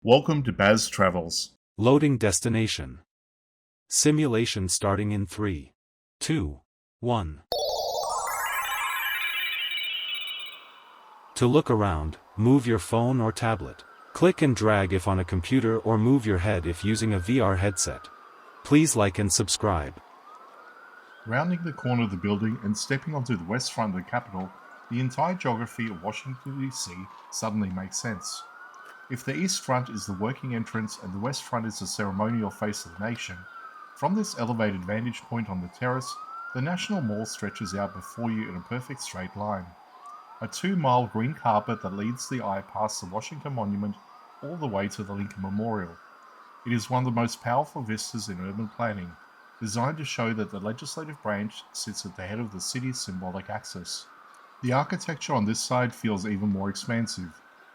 Welcome to Baz Travels. Loading destination. Simulation starting in 3, 2, 1. To look around, move your phone or tablet. Click and drag if on a computer or move your head if using a VR headset. Please like and subscribe. Rounding the corner of the building and stepping onto the west front of the Capitol, the entire geography of Washington, D.C. suddenly makes sense. If the east front is the working entrance and the west front is the ceremonial face of the nation, from this elevated vantage point on the terrace, the National Mall stretches out before you in a perfect straight line. A 2-mile green carpet that leads the eye past the Washington Monument all the way to the Lincoln Memorial. It is one of the most powerful vistas in urban planning, designed to show that the legislative branch sits at the head of the city's symbolic axis. The architecture on this side feels even more expansive.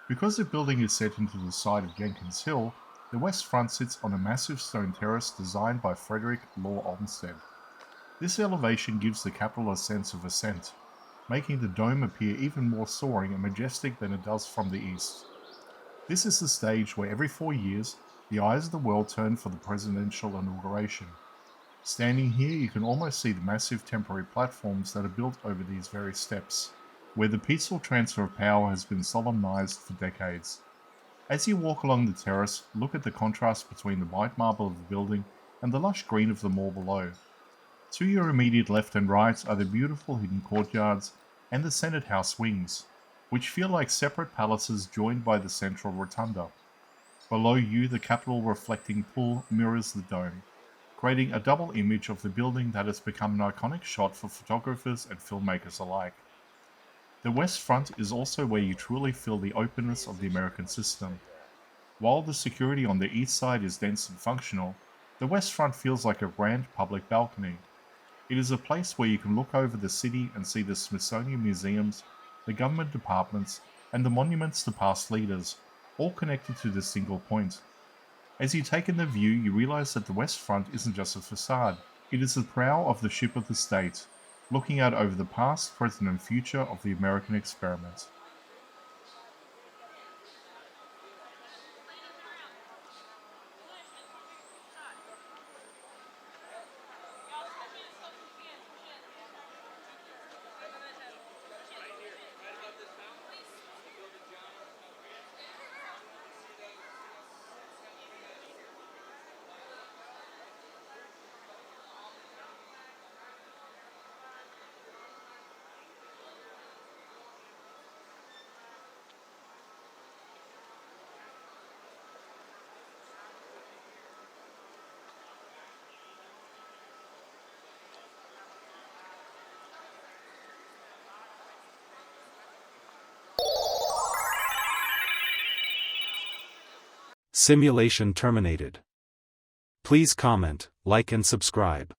Because the building is set into the side of Jenkins Hill, the west front sits on a massive stone terrace designed by Frederick Law Olmsted. This elevation gives the Capitol a sense of ascent, making the dome appear even more soaring and majestic than it does from the east. This is the stage where every 4 years, the eyes of the world turn for the Presidential Inauguration. Standing here, you can almost see the massive temporary platforms that are built over these very steps, where the peaceful transfer of power has been solemnized for decades. As you walk along the terrace, look at the contrast between the white marble of the building and the lush green of the mall below. To your immediate left and right are the beautiful hidden courtyards and the Senate House wings, which feel like separate palaces joined by the central rotunda. Below you, the Capitol reflecting pool mirrors the dome, creating a double image of the building that has become an iconic shot for photographers and filmmakers alike. The west front is also where you truly feel the openness of the American system. While the security on the east side is dense and functional, the west front feels like a grand public balcony. It is a place where you can look over the city and see the Smithsonian museums, the government departments, and the monuments to past leaders, all connected to this single point. As you take in the view, you realize that the west front isn't just a facade, it is the prow of the ship of the state, looking out over the past, present, and future of the American experiment. Simulation terminated. Please comment, like and subscribe.